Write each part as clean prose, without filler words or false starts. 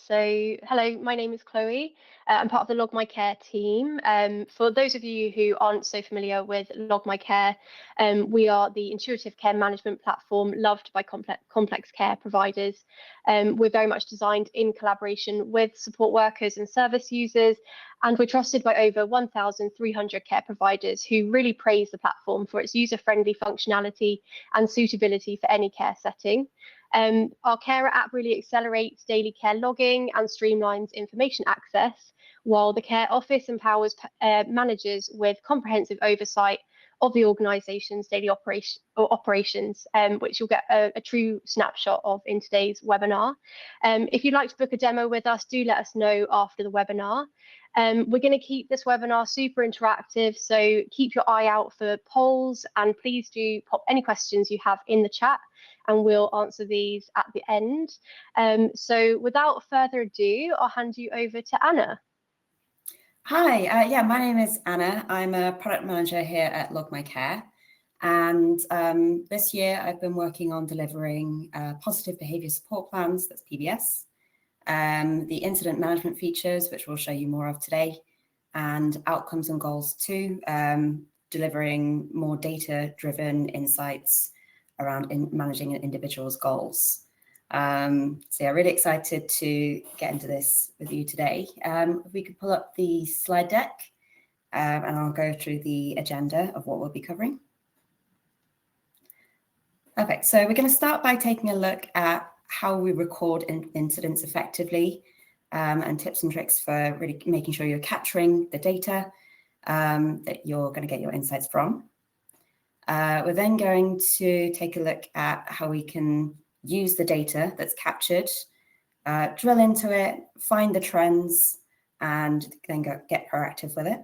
So, hello, my name is Chloe. I'm part of the Log My Care team. For those of you who aren't so familiar with Log My Care, we are the intuitive care management platform loved by complex care providers. We're very much designed in collaboration with support workers and service users, and we're trusted by over 1,300 care providers who really praise the platform for its user-friendly functionality and suitability for any care setting. Our Carer app really accelerates daily care logging and streamlines information access, while the Care Office empowers managers with comprehensive oversight of the organisation's daily operations, which you'll get a true snapshot of in today's webinar. If you'd like to book a demo with us, do let us know after the webinar. We're going to keep this webinar super interactive, so keep your eye out for polls, and please do pop any questions you have in the chat, and we'll answer these at the end. So without further ado, I'll hand you over to Anna. Hi, yeah, my name is Anna. I'm a product manager here at Log My Care. And this year I've been working on delivering positive behavior support plans, that's PBS, the incident management features, which we'll show you more of today, and outcomes and goals too, delivering more data-driven insights around managing an individual's goals. So yeah, really excited to get into this with you today. If we could pull up the slide deck, and I'll go through the agenda of what we'll be covering. Okay, so we're going to start by taking a look at how we record incidents effectively, and tips and tricks for really making sure you're capturing the data that you're going to get your insights from. We're then going to take a look at how we can use the data that's captured, drill into it, find the trends, and then get proactive with it.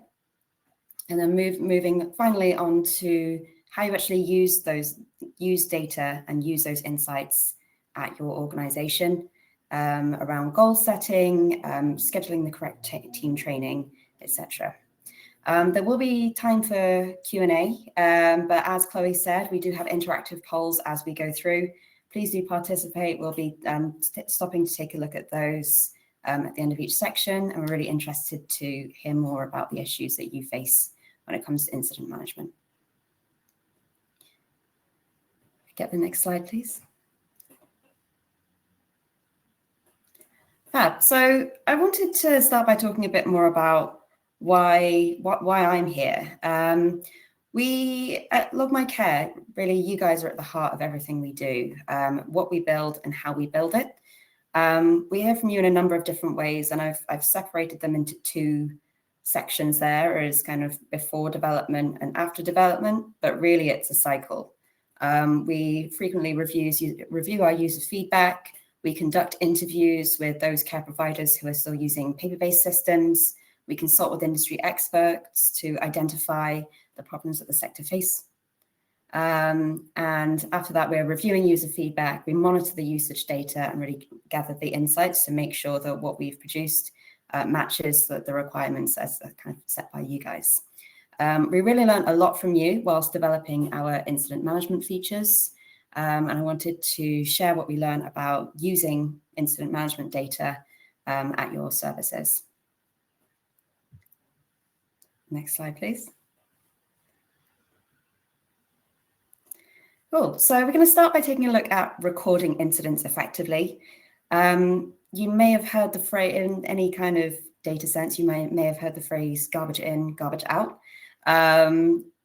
And then moving finally on to how you actually use data and use those insights at your organization, around goal setting, scheduling the correct team training, etc. There will be time for Q&A, but as Chloe said, we do have interactive polls as we go through. Please do participate. We'll be stopping to take a look at those at the end of each section, and we're really interested to hear more about the issues that you face when it comes to incident management. Get the next slide, please. Fab. So I wanted to start by talking a bit more about why I'm here. We at Log My Care, really, you guys are at the heart of everything we do, what we build and how we build it. We hear from you in a number of different ways, and I've separated them into two sections there as kind of before development and after development, but really it's a cycle. We frequently review our user feedback. We conduct interviews with those care providers who are still using paper-based systems. We consult with industry experts to identify the problems that the sector face. And after that, we're reviewing user feedback. We monitor the usage data and really gather the insights to make sure that what we've produced matches the requirements as kind of set by you guys. We really learned a lot from you whilst developing our incident management features. And I wanted to share what we learned about using incident management data at your services. Next slide, please. Cool. So we're going to start by taking a look at recording incidents effectively. You may have heard the phrase in any kind of data sense. You may have heard the phrase "garbage in, garbage out."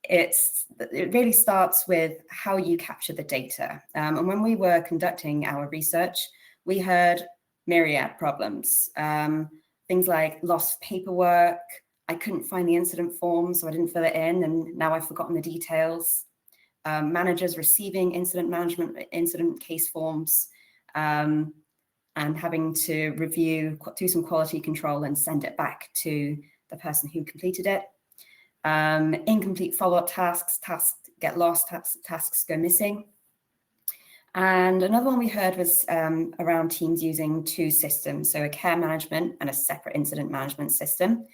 It really starts with how you capture the data. And when we were conducting our research, we heard myriad problems. Things like lost paperwork. I couldn't find the incident form, so I didn't fill it in, and now I've forgotten the details. Managers receiving incident case forms, and having to do some quality control and send it back to the person who completed it. Incomplete follow-up tasks get lost, tasks go missing. And another one we heard was around teams using two systems, so a care management and a separate incident management system.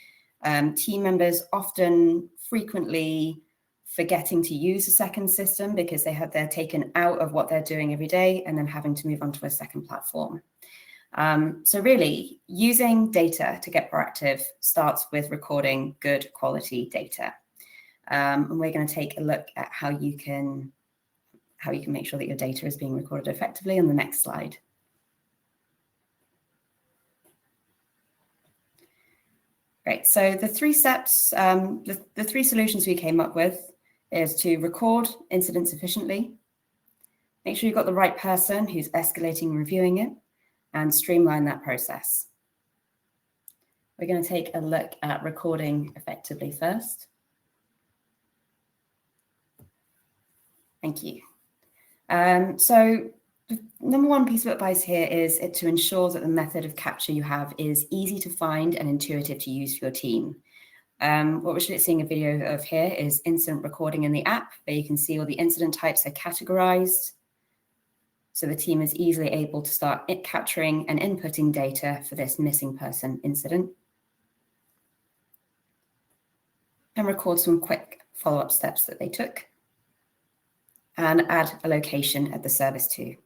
Team members often frequently forgetting to use a second system because they're taken out of what they're doing every day and then having to move on to a second platform. So really, using data to get proactive starts with recording good quality data. And we're going to take a look at how you can make sure that your data is being recorded effectively on the next slide. Great, so the 3 steps, the 3 solutions we came up with is to record incidents efficiently, make sure you've got the right person who's escalating and reviewing it, and streamline that process. We're going to take a look at recording effectively first. Thank you. So the number 1 piece of advice here is to ensure that the method of capture you have is easy to find and intuitive to use for your team. What we're seeing a video of here is incident recording in the app, where you can see all the incident types are categorized. So the team is easily able to start capturing and inputting data for this missing person incident. And record some quick follow-up steps that they took. And add a location at the service too.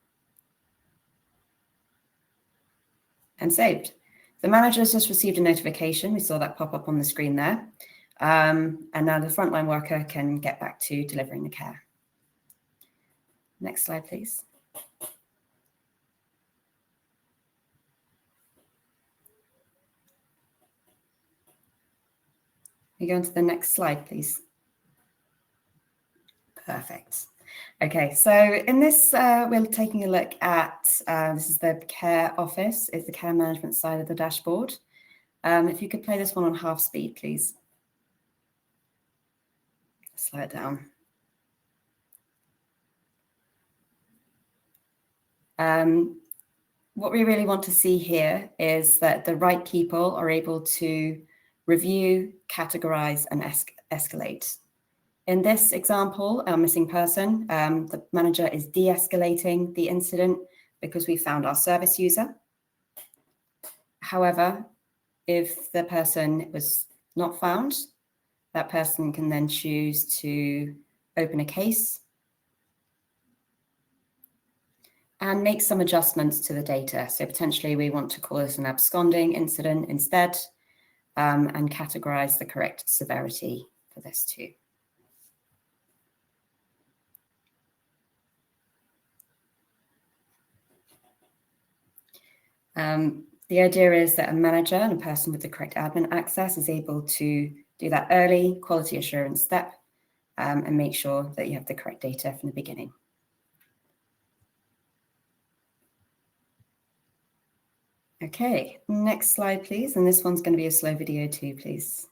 And saved. The manager has just received a notification. We saw that pop up on the screen there. And now the frontline worker can get back to delivering the care. Next slide, please. We go on to the next slide, please. Perfect. Okay, so in this, we're taking a look at, this is the care office, it's the care management side of the dashboard. If you could play this one on half speed, please. Slow it down. What we really want to see here is that the right people are able to review, categorize, and escalate. In this example, our missing person, the manager is de-escalating the incident because we found our service user. However, if the person was not found, that person can then choose to open a case and make some adjustments to the data. So potentially we want to call this an absconding incident instead, and categorize the correct severity for this too. The idea is that a manager and a person with the correct admin access is able to do that early quality assurance step and make sure that you have the correct data from the beginning. Okay, next slide, please. And this one's going to be a slow video too, please.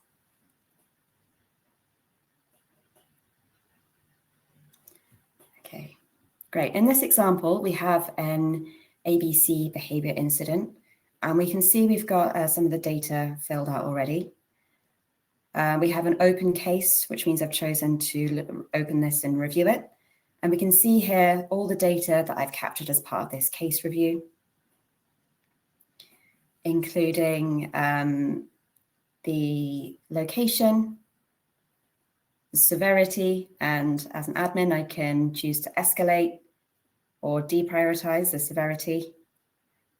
Okay, great. In this example, we have an ABC behavior incident, and we can see we've got some of the data filled out already. We have an open case, which means I've chosen to open this and review it. And we can see here all the data that I've captured as part of this case review, including the location, the severity, and as an admin, I can choose to escalate or deprioritize the severity.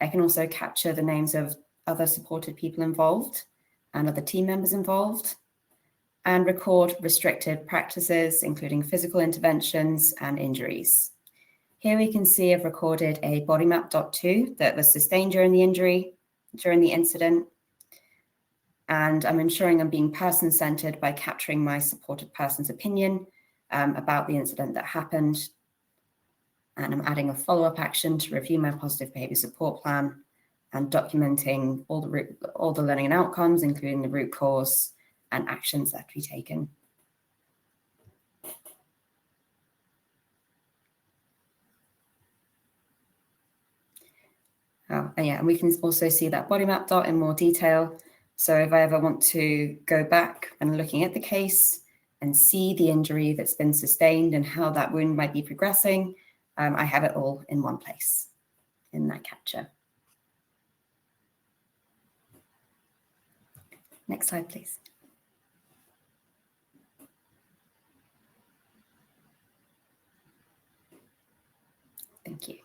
I can also capture the names of other supported people involved and other team members involved, and record restricted practices, including physical interventions and injuries. Here we can see I've recorded a body map.2 that was sustained during the incident, and I'm ensuring I'm being person-centered by capturing my supported person's opinion about the incident that happened. And I'm adding a follow-up action to review my positive behavior support plan and documenting all the learning and outcomes, including the root cause and actions that have to be taken. Oh, and we can also see that body map dot in more detail. So if I ever want to go back and looking at the case and see the injury that's been sustained and how that wound might be progressing, I have it all in one place in that capture. Next slide, please. Thank you.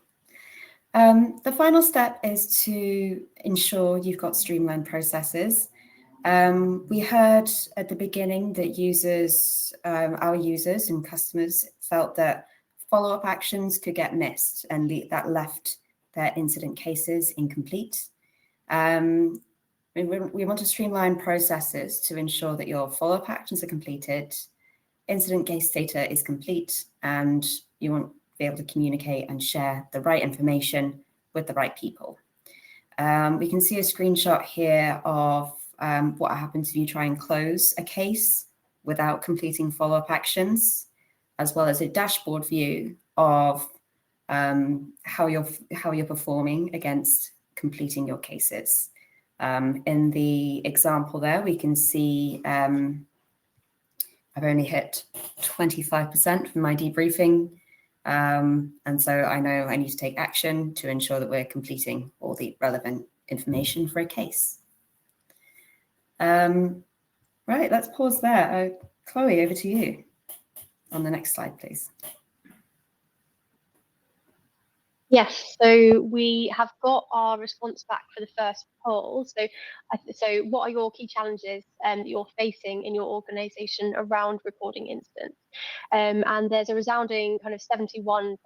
The final step is to ensure you've got streamlined processes. We heard at the beginning that our users and customers felt that follow-up actions could get missed and that left their incident cases incomplete. We want to streamline processes to ensure that your follow-up actions are completed, incident case data is complete, and you want to be able to communicate and share the right information with the right people. We can see a screenshot here of what happens if you try and close a case without completing follow-up actions, as well as a dashboard view of how you're performing against completing your cases. In the example there, we can see I've only hit 25% from my debriefing. And so I know I need to take action to ensure that we're completing all the relevant information for a case. Right, let's pause there. Chloe, over to you on the next slide, please. Yes, so we have got our response back for the first poll. So what are your key challenges that you're facing in your organisation around recording incidents? And there's a resounding kind of 71%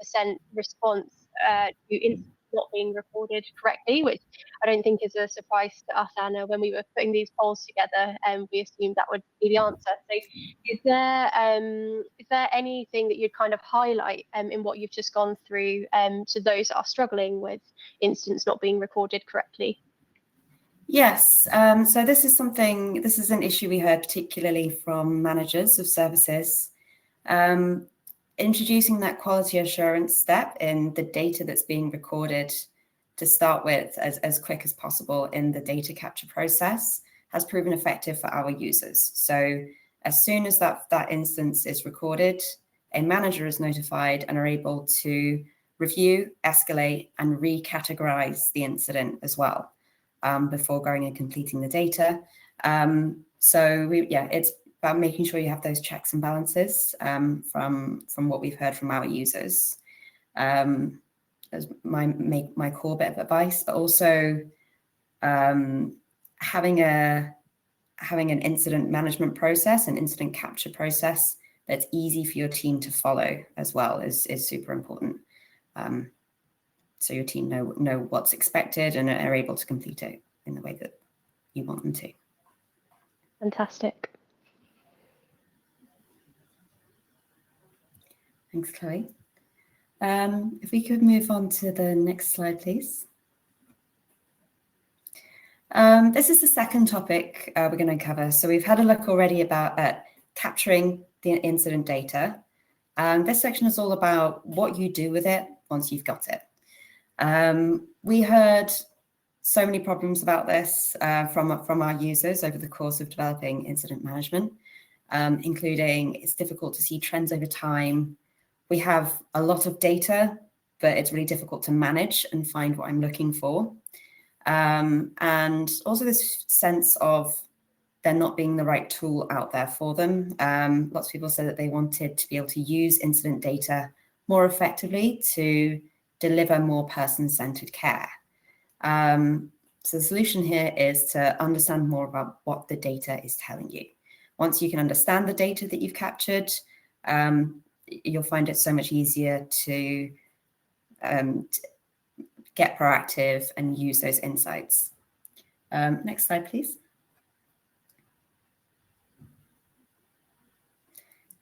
response to incidents not being recorded correctly, which I don't think is a surprise to us, Anna. When we were putting these polls together, we assumed that would be the answer. So is there anything that you'd kind of highlight in what you've just gone through to those that are struggling with incidents not being recorded correctly? Yes, so this is an issue we heard particularly from managers of services. Introducing that quality assurance step in the data that's being recorded to start with as quick as possible in the data capture process has proven effective for our users. So as soon as that instance is recorded, a manager is notified and are able to review, escalate, and recategorize the incident as well before going and completing the data. It's about making sure you have those checks and balances from what we've heard from our users as my core bit of advice, but also having an incident management process, an incident capture process that's easy for your team to follow as well is super important. So your team know what's expected and are able to complete it in the way that you want them to. Fantastic. Thanks, Chloe. If we could move on to the next slide, please. This is the second topic we're going to cover. So we've had a look already about capturing the incident data. This section is all about what you do with it once you've got it. We heard so many problems about this from our users over the course of developing incident management, including it's difficult to see trends over time. We have a lot of data, but it's really difficult to manage and find what I'm looking for. And also this sense of there not being the right tool out there for them. Lots of people said that they wanted to be able to use incident data more effectively to deliver more person-centered care. So the solution here is to understand more about what the data is telling you. Once you can understand the data that you've captured, you'll find it so much easier to get proactive and use those insights. Next slide, please.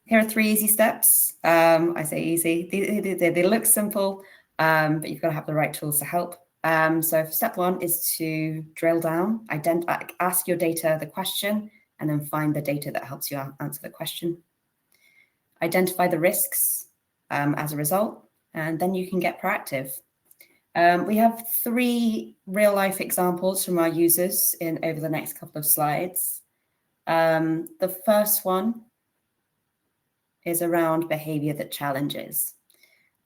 Here are 3 easy steps. I say easy, they look simple, but you've got to have the right tools to help. So step 1 is to drill down, ask your data the question, and then find the data that helps you answer the question. Identify the risks as a result, and then you can get proactive. We have 3 real-life examples from our users over the next couple of slides. The first one is around behavior that challenges.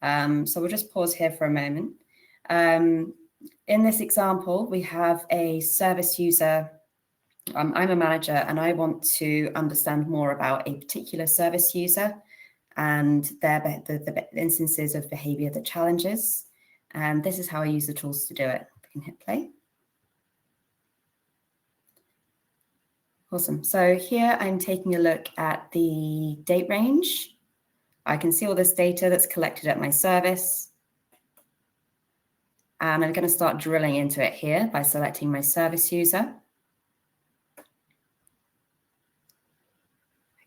So we'll just pause here for a moment. In this example, we have a service user. I'm a manager and I want to understand more about a particular service user and the instances of behavior that challenges. And this is how I use the tools to do it. We can hit play. Awesome. So here I'm taking a look at the date range. I can see all this data that's collected at my service. And I'm going to start drilling into it here by selecting my service user.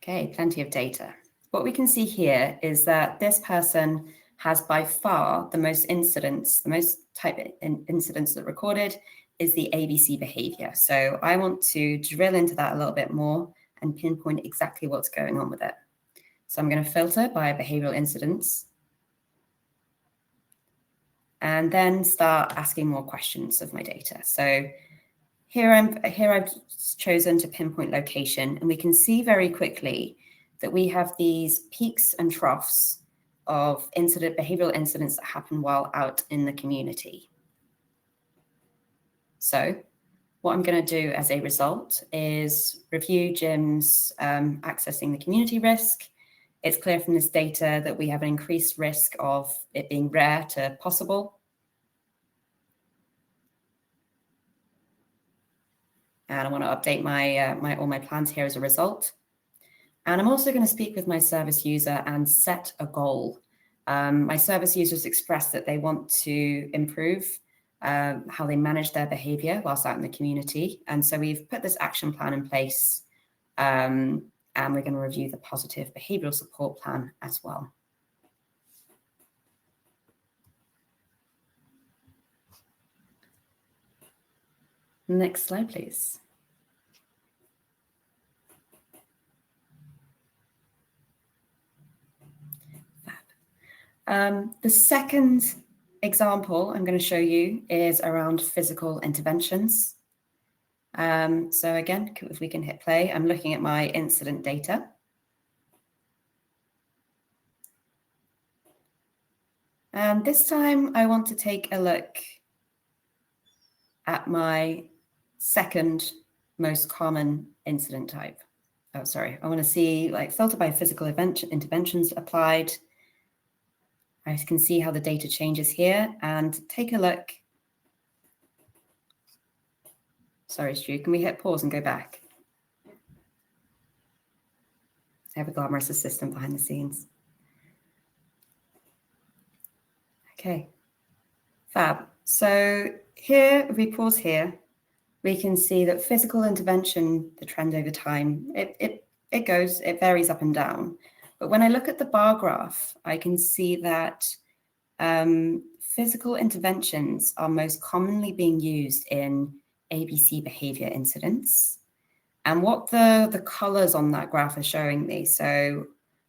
Okay, plenty of data. What we can see here is that this person has by far the most incidents, the most type of incidents that recorded is the ABC behavior. So I want to drill into that a little bit more and pinpoint exactly what's going on with it. So I'm going to filter by behavioral incidents and then start asking more questions of my data. So here I've chosen to pinpoint location, and we can see very quickly that we have these peaks and troughs of behavioral incidents that happen while out in the community. So what I'm going to do as a result is review Jim's accessing the community risk. It's clear from this data that we have an increased risk of it being rare to possible. And I want to update all my plans here as a result. And I'm also going to speak with my service user and set a goal. My service users expressed that they want to improve how they manage their behavior whilst out in the community. And so we've put this action plan in place, and we're going to review the positive behavioral support plan as well. Next slide, please. The second example I'm going to show you is around physical interventions. So again, if we can hit play, I'm looking at my incident data. And this time I want to take a look at my second most common incident type. Oh, sorry. I want to see like filter by physical interventions applied. I can see how the data changes here and take a look. Sorry, Stu, can we hit pause and go back? I have a glamorous assistant behind the scenes. Okay, fab. So here, if we pause here, we can see that physical intervention, the trend over time, it varies up and down. But when I look at the bar graph, I can see that physical interventions are most commonly being used in ABC behavior incidents. And what the colors on that graph are showing me, so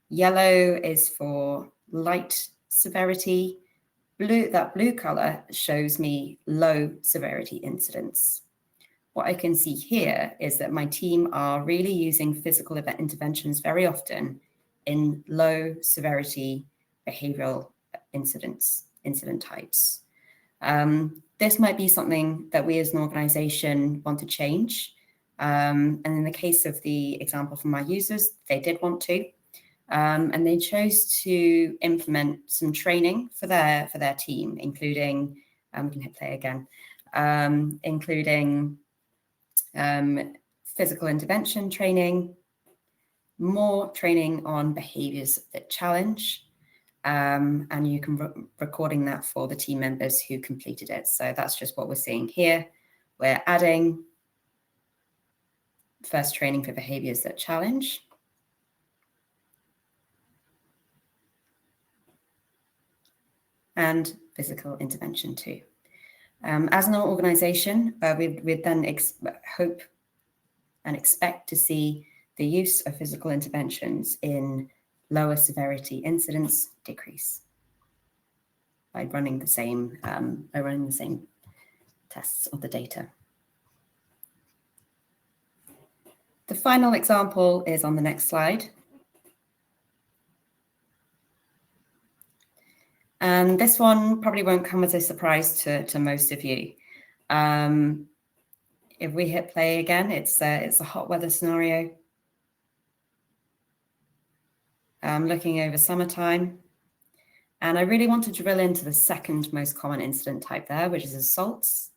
yellow is for light severity, that blue color shows me low severity incidents. What I can see here is that my team are really using physical interventions very often in low severity behavioral incident types. This might be something that we as an organization want to change. And in the case of the example from our users, they did want to. And they chose to implement some training for their team, including, we can hit play again, including physical intervention training, more training on behaviors that challenge, and you can recording that for the team members who completed it. So that's just what we're seeing here. We're adding first training for behaviors that challenge. And physical intervention too. As an organization, we'd then hope and expect to see the use of physical interventions in lower severity incidents decrease by running the same tests of the data. The final example is on the next slide. And this one probably won't come as a surprise to most of you. If we hit play again, it's a hot weather scenario. Looking over summertime. And I really want to drill into the second most common incident type there, which is assaults.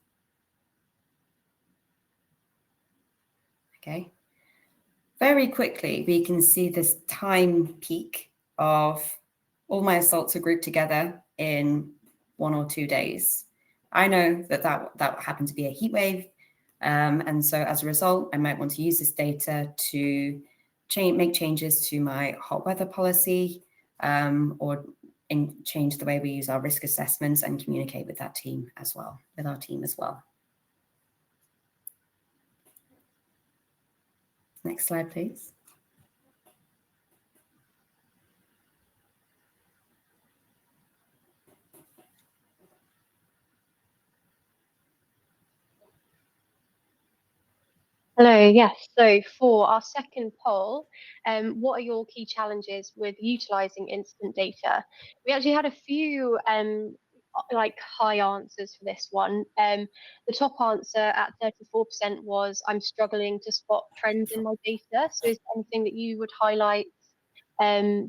Okay. Very quickly, we can see this time peak of all my assaults are grouped together in 1 or 2 days. I know that happened to be a heat wave. And so as a result, I might want to use this data to make changes to my hot weather policy, or change the way we use our risk assessments and communicate with that team as well, with our team as well. Next slide, please. Hello, yes. So for our second poll, what are your key challenges with utilizing incident data? We actually had a few like high answers for this one. The top answer at 34% was I'm struggling to spot trends in my data. So is there anything that you would highlight to,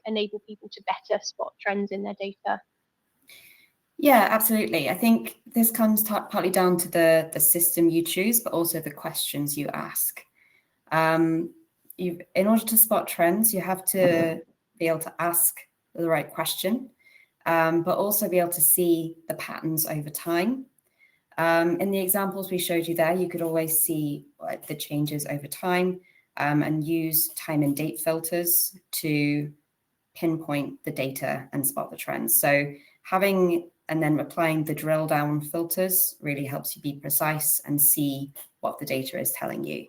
enable people to better spot trends in their data? Yeah, absolutely. I think this comes partly down to the system you choose, but also the questions you ask. In order to spot trends, you have to be able to ask the right question, but also be able to see the patterns over time. In the examples we showed you there, you could always see the changes over time, and use time and date filters to pinpoint the data and spot the trends. So having and then applying the drill down filters really helps you be precise and see what the data is telling you.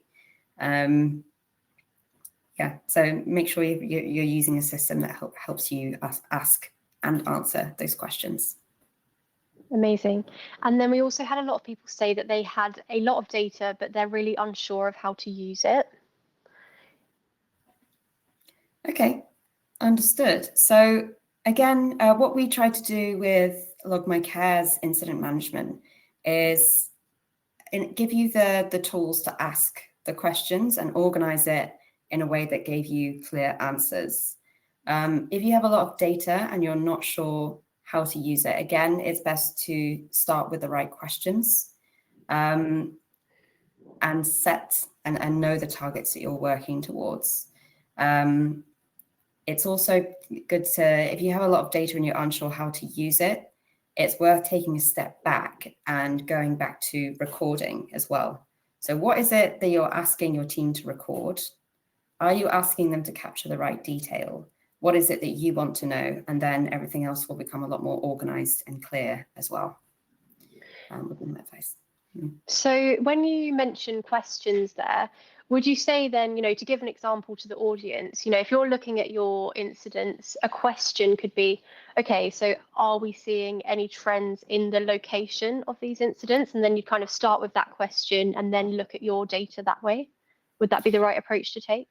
Yeah, so make sure you're using a system that helps you ask and answer those questions. Amazing. And then we also had a lot of people say that they had a lot of data, but they're really unsure of how to use it. Okay, understood. So again, what we try to do with Log My Care's incident management is give you the tools to ask the questions and organize it in a way that gave you clear answers. If you have a lot of data and you're not sure how to use it, again, it's best to start with the right questions, and set and know the targets that you're working towards. It's also good to, if you have a lot of data and you're unsure how to use it, it's worth taking a step back and going back to recording as well. So what is it that you're asking your team to record? Are you asking them to capture the right detail? What is it that you want to know? And then everything else will become a lot more organized and clear as well. Would be my advice. So when you mention questions there, would you say then, to give an example to the audience, if you're looking at your incidents, a question could be, okay, so are we seeing any trends in the location of these incidents? And then you kind of start with that question and then look at your data that way. Would that be the right approach to take?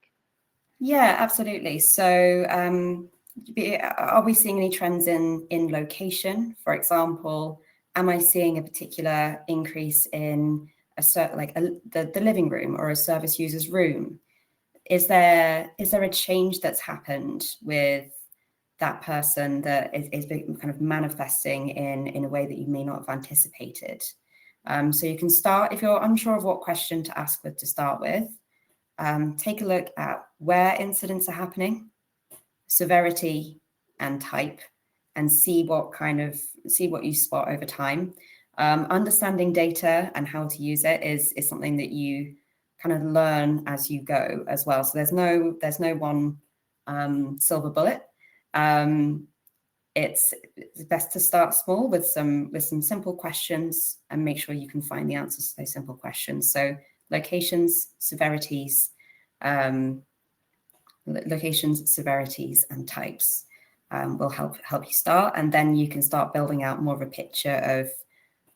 Yeah, absolutely. So are we seeing any trends in location? For example, am I seeing a particular increase in a certain, like the living room or a service user's room? Is there a change that's happened with that person that is kind of manifesting in a way that you may not have anticipated? So you can start, if you're unsure of what question to ask with to start with, take a look at where incidents are happening, severity and type, and see what you spot over time. Understanding data and how to use it is something that you kind of learn as you go as well. So there's no one silver bullet. It's best to start small with some simple questions and make sure you can find the answers to those simple questions. So locations, severities, and types will help you start, and then you can start building out more of a picture of,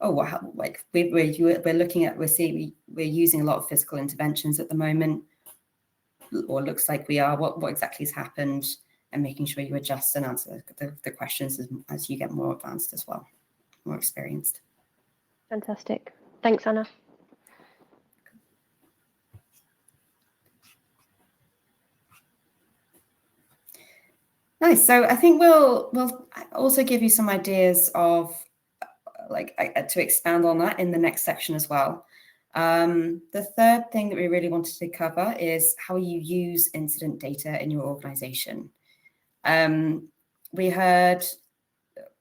we're using a lot of physical interventions at the moment, or looks like we are. What exactly has happened, and making sure you adjust and answer the questions as you get more advanced as well, more experienced. Fantastic. Thanks, Anna. Nice. So I think we'll also give you some ideas of to expand on that in the next section as well. The third thing that we really wanted to cover is how you use incident data in your organization. We heard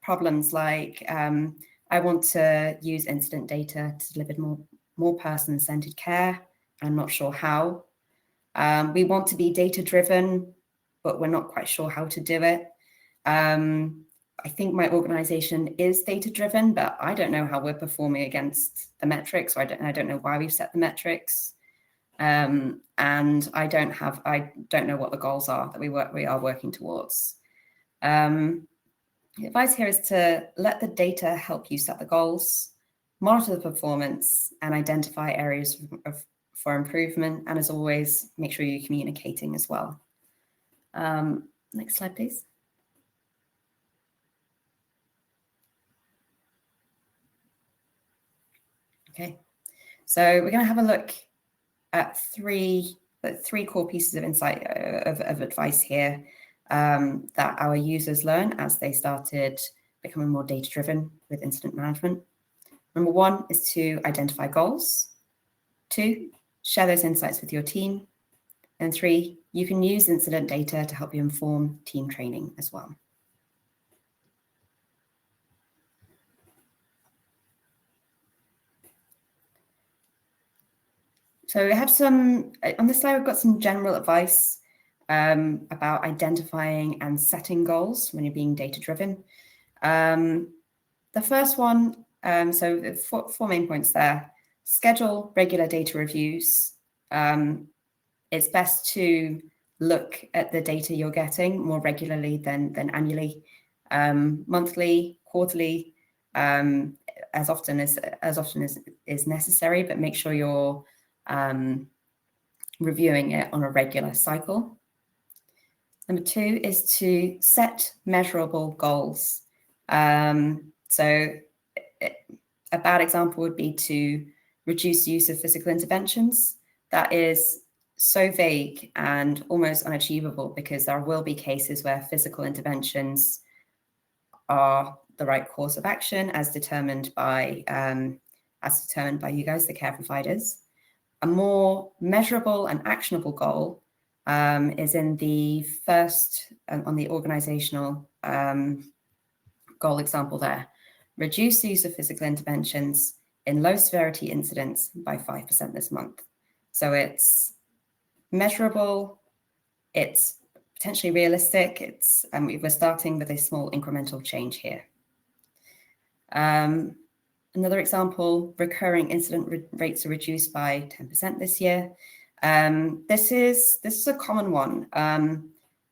problems like, I want to use incident data to deliver more person-centered care. I'm not sure how. We want to be data-driven, but we're not quite sure how to do it. I think my organization is data-driven, but I don't know how we're performing against the metrics, or I don't know why we've set the metrics. And I don't know what the goals are that we are working towards. The advice here is to let the data help you set the goals, monitor the performance, and identify areas for improvement. And as always, make sure you're communicating as well. Next slide, please. Okay, so we're going to have a look at three core pieces of insight of advice here that our users learn as they started becoming more data-driven with incident management. Number one is to identify goals. 2, share those insights with your team. And 3, you can use incident data to help you inform team training as well. So we have on this slide, we've got some general advice about identifying and setting goals when you're being data-driven. The first one, so the four main points there: schedule regular data reviews. It's best to look at the data you're getting more regularly than annually, monthly, quarterly, as often as is necessary, but make sure you're reviewing it on a regular cycle. Number 2 is to set measurable goals. So a bad example would be to reduce use of physical interventions. That is so vague and almost unachievable, because there will be cases where physical interventions are the right course of action as determined by you guys, the care providers. A more measurable and actionable goal is in the first, on the organizational goal example there. Reduce the use of physical interventions in low severity incidents by 5% this month. So it's measurable, it's potentially realistic, we're starting with a small incremental change here. Another example, recurring incident rates are reduced by 10% this year. This is a common one.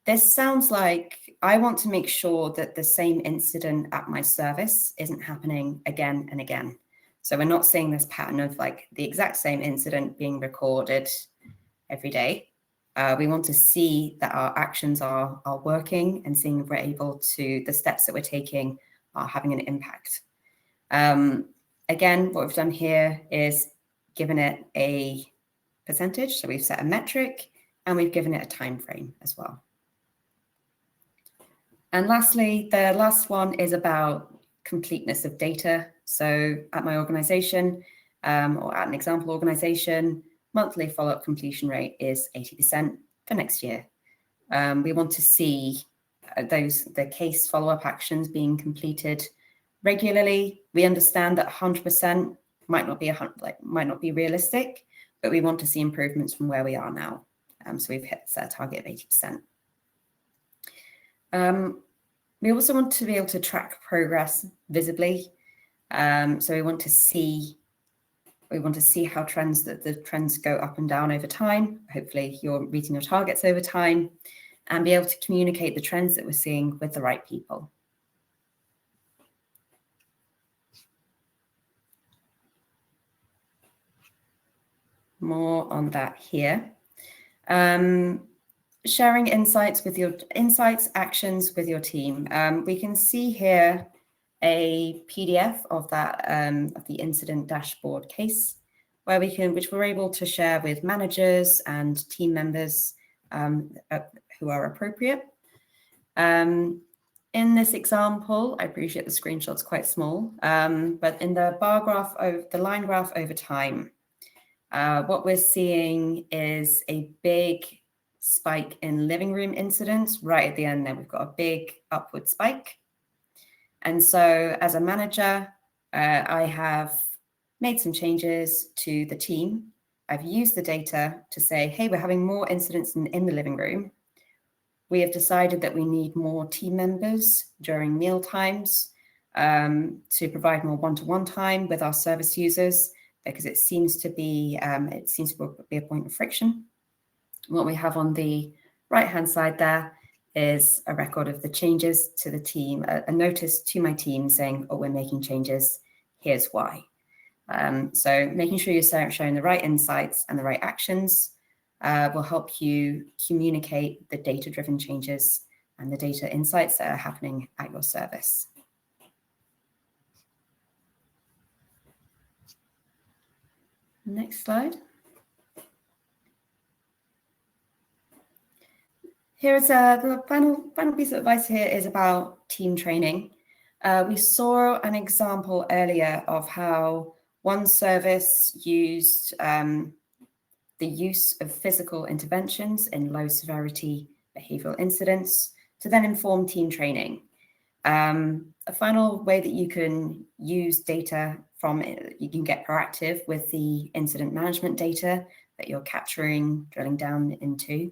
This sounds like I want to make sure that the same incident at my service isn't happening again and again. So we're not seeing this pattern of like the exact same incident being recorded every day. We want to see that our actions are working and seeing if we're able to, the steps that we're taking are having an impact. Again, what we've done here is given it a percentage. So we've set a metric and we've given it a time frame as well. And lastly, the last one is about completeness of data. So at my organization, or at an example organization, monthly follow-up completion rate is 80% for next year. We want to see the case follow-up actions being completed regularly. We understand that 100% might not be realistic, but we want to see improvements from where we are now. So we've set a target of 80%. We also want to be able to track progress visibly. So we want to see how the trends go up and down over time. Hopefully you're meeting your targets over time, and be able to communicate the trends that we're seeing with the right people. More on that here. Sharing insights, actions with your team. We can see here a PDF of that of the incident dashboard case, which we're able to share with managers and team members who are appropriate. in this example, I appreciate the screenshot's quite small, but in the bar graph, the line graph over time, what we're seeing is a big spike in living room incidents. Right at the end there, we've got a big upward spike. And so as a manager, I have made some changes to the team. I've used the data to say, hey, we're having more incidents in the living room. We have decided that we need more team members during meal times to provide more one-to-one time with our service users, because it seems to be a point of friction. What we have on the right-hand side there is a record of the changes to the team, a notice to my team saying, oh, we're making changes, here's why. So making sure you're showing the right insights and the right actions will help you communicate the data-driven changes and the data insights that are happening at your service. Next slide. Here's the final piece of advice here is about team training. We saw an example earlier of how one service used the use of physical interventions in low severity behavioral incidents to then inform team training. A final way that you can use data from it, you can get proactive with the incident management data that you're capturing, drilling down into,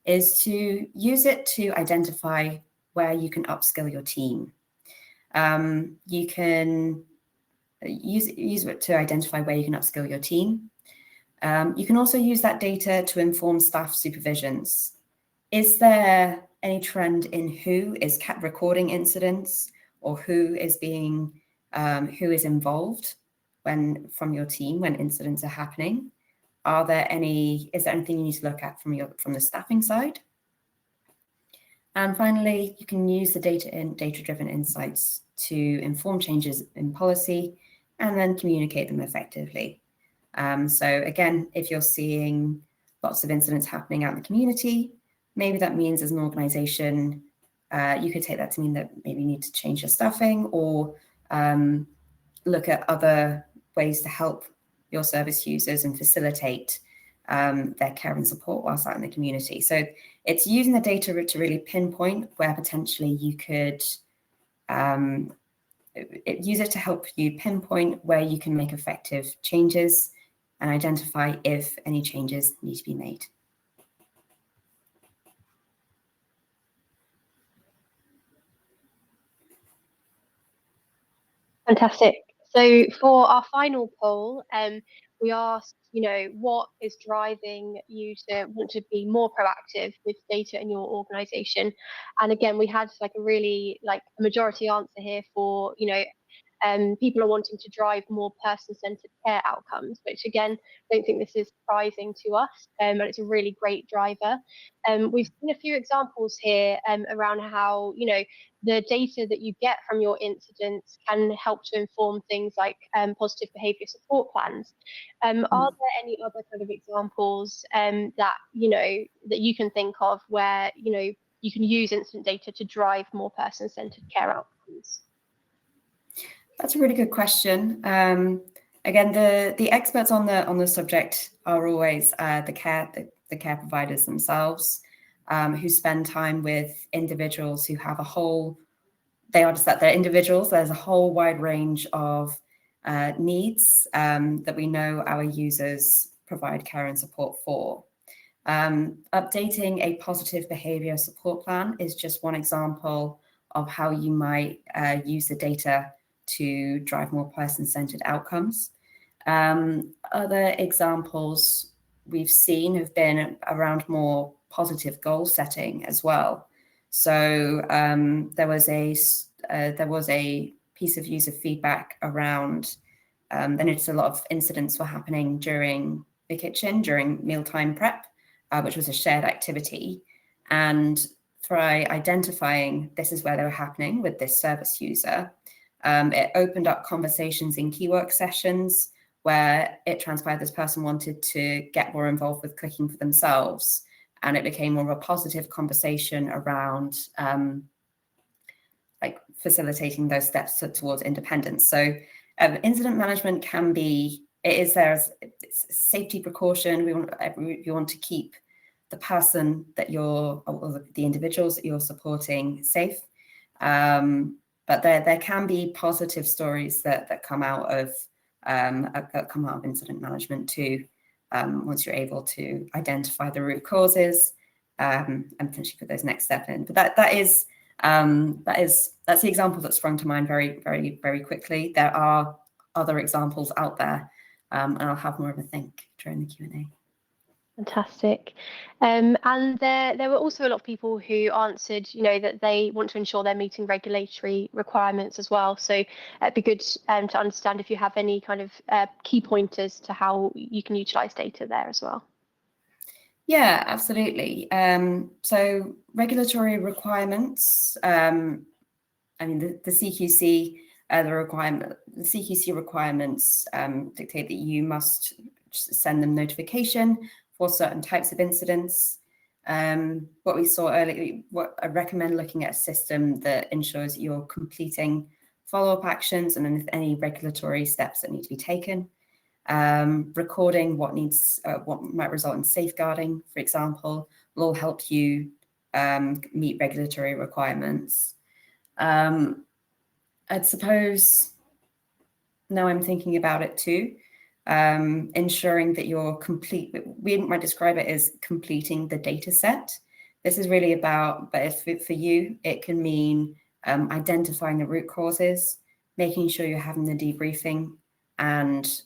is to use it to identify where you can upskill your team. You can use it to identify where you can upskill your team. You can also use that data to inform staff supervisions. Is there any trend in who is recording incidents, or who is involved from your team when incidents are happening? Is there anything you need to look at from the staffing side? And finally, you can use the data-driven insights to inform changes in policy and then communicate them effectively. So again, if you're seeing lots of incidents happening out in the community, maybe that means as an organization, you could take that to mean that maybe you need to change your staffing, or look at other ways to help your service users and facilitate their care and support whilst out in the community. So it's using the data to really pinpoint where potentially you could use it to help you pinpoint where you can make effective changes and identify if any changes need to be made. Fantastic. So for our final poll, we asked, what is driving you to want to be more proactive with data in your organization? And again, we had a really a majority answer here for, people are wanting to drive more person-centered care outcomes, which again, I don't think this is surprising to us, and it's a really great driver. We've seen a few examples here around how, the data that you get from your incidents can help to inform things like positive behaviour support plans. Are there any other kind of examples that, that you can think of where, you can use incident data to drive more person-centered care outcomes? That's a really good question. Again, the experts on the subject are always the care providers themselves, who spend time with individuals who have they're individuals. There's a whole wide range of needs that we know our users provide care and support for. Updating a positive behavior support plan is just one example of how you might use the data to drive more person-centered outcomes. Other examples we've seen have been around more positive goal setting as well. So there was a piece of user feedback around they noticed a lot of incidents were happening during the kitchen during mealtime prep, which was a shared activity, and by identifying this is where they were happening with this service user. It opened up conversations in key work sessions where it transpired this person wanted to get more involved with cooking for themselves, and it became more of a positive conversation around facilitating those steps towards independence. So incident management can be, it is there as it's a safety precaution. You want to keep the person that you're, or the individuals that you're supporting safe. But there can be positive stories that come out of incident management too. Once you're able to identify the root causes and potentially put those next steps in. But that's the example that sprung to mind very, very, very quickly. There are other examples out there, and I'll have more of a think during the Q&A. Fantastic. And there were also a lot of people who answered, that they want to ensure they're meeting regulatory requirements as well. So it'd be good to understand if you have any kind of key pointers to how you can utilize data there as well. Yeah, absolutely. So regulatory requirements, the CQC, the CQC requirements dictate that you must send them notification for certain types of incidents. What we saw earlier, what I recommend looking at a system that ensures you're completing follow-up actions and then if any regulatory steps that need to be taken. Recording what might result in safeguarding, for example, will all help you meet regulatory requirements. I suppose, now I'm thinking about it too, ensuring that you're we might describe it as completing the data set. This is really about, but if for you, it can mean identifying the root causes, making sure you're having the debriefing and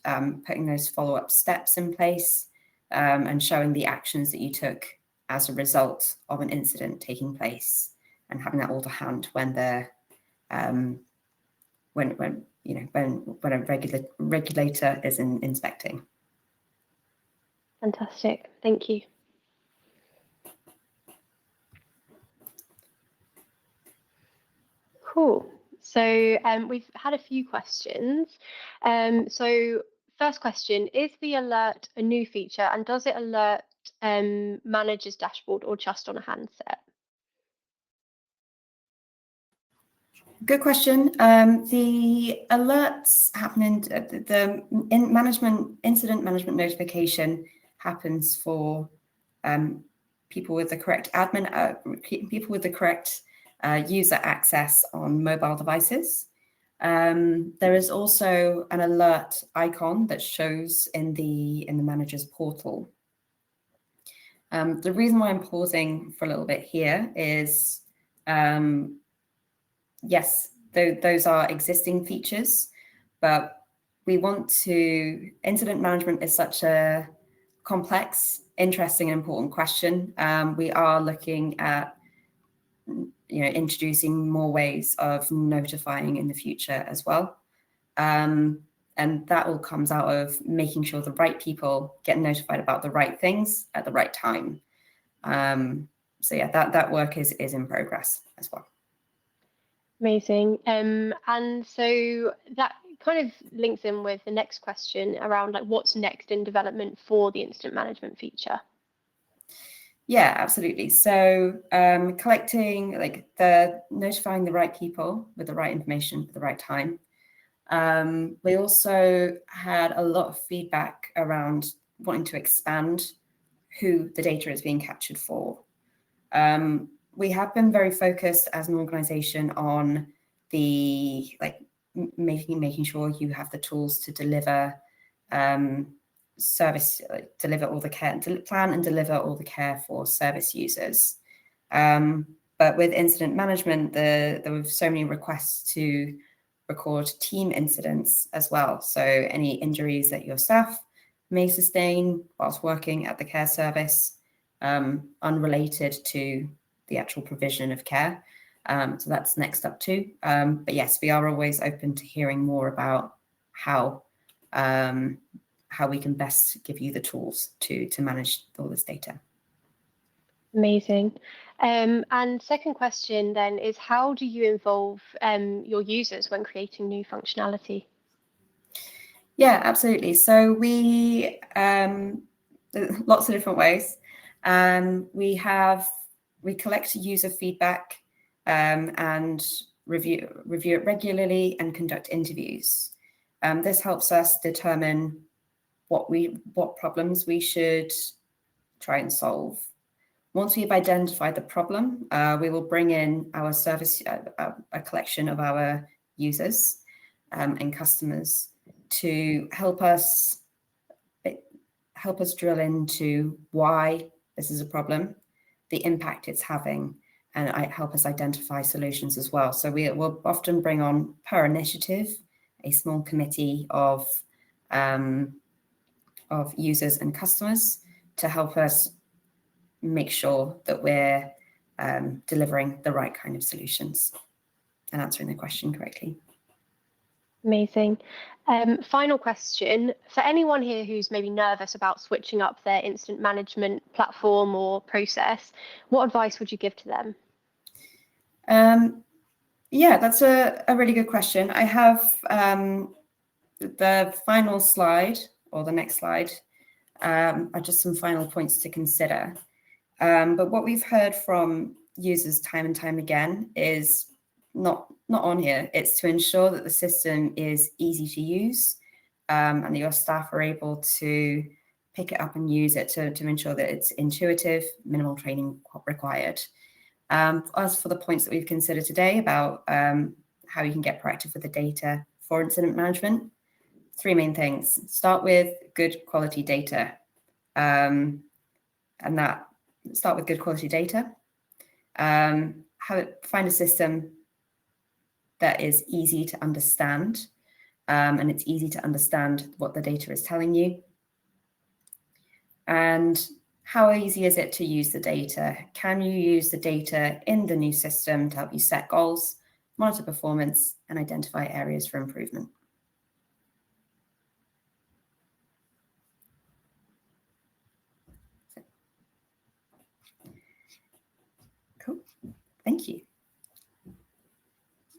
putting those follow-up steps in place and showing the actions that you took as a result of an incident taking place and having that all to hand when when a regulator is inspecting. Fantastic, thank you. Cool. So we've had a few questions. So first question, is the alert a new feature and does it alert manager's dashboard or just on a handset? Good question. The alerts happen incident management notification happens for people with the correct people with the correct user access on mobile devices. There is also an alert icon that shows in the manager's portal. The reason why I'm pausing for a little bit here is yes, those are existing features, but we want to, incident management is such a complex, interesting, and important question. We are looking at, introducing more ways of notifying in the future as well. And that all comes out of making sure the right people get notified about the right things at the right time. So yeah, that work is in progress as well. Amazing. And so that kind of links in with the next question around what's next in development for the incident management feature. Yeah, absolutely. So collecting notifying the right people with the right information at the right time. We also had a lot of feedback around wanting to expand who the data is being captured for. We have been very focused as an organization on the making sure you have the tools to deliver service, deliver all the care, plan and deliver all the care for service users. But with incident management, there were so many requests to record team incidents as well. So any injuries that your staff may sustain whilst working at the care service, unrelated to the actual provision of care. So that's next up too. But yes, we are always open to hearing more about how we can best give you the tools to manage all this data. Amazing. And second question then is, how do you involve your users when creating new functionality? Yeah, absolutely. So we lots of different ways. We collect user feedback and review it regularly, and conduct interviews. This helps us determine what problems we should try and solve. Once we've identified the problem, we will bring in our service, a collection of our users and customers to help us drill into why this is a problem, the impact it's having, and help us identify solutions as well. So we will often bring on, per initiative, a small committee of users and customers to help us make sure that we're delivering the right kind of solutions and answering the question correctly. Amazing. Final question, for anyone here who's maybe nervous about switching up their incident management platform or process, what advice would you give to them? Yeah, that's a really good question. I have the final slide, or the next slide, are just some final points to consider. But what we've heard from users time and time again is not on here. It's to ensure that the system is easy to use and that your staff are able to pick it up and use it to ensure that it's intuitive, minimal training required. As for the points that we've considered today about how you can get proactive with the data for incident management, 3 main things. Start with good quality data. Start with good quality data. Find a system that is easy to understand, and it's easy to understand what the data is telling you. And how easy is it to use the data? Can you use the data in the new system to help you set goals, monitor performance, and identify areas for improvement? Cool. Thank you.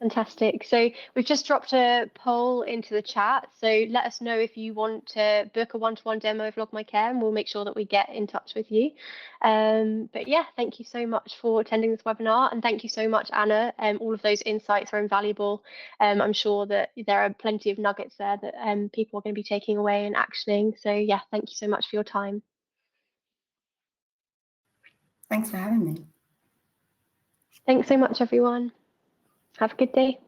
Fantastic. So we've just dropped a poll into the chat. So let us know if you want to book a one-to-one demo of Log My Care, and we'll make sure that we get in touch with you. But yeah, thank you so much for attending this webinar, and thank you so much, Anna. All of those insights are invaluable. I'm sure that there are plenty of nuggets there that people are going to be taking away and actioning. So yeah, thank you so much for your time. Thanks for having me. Thanks so much, everyone. Have a good day.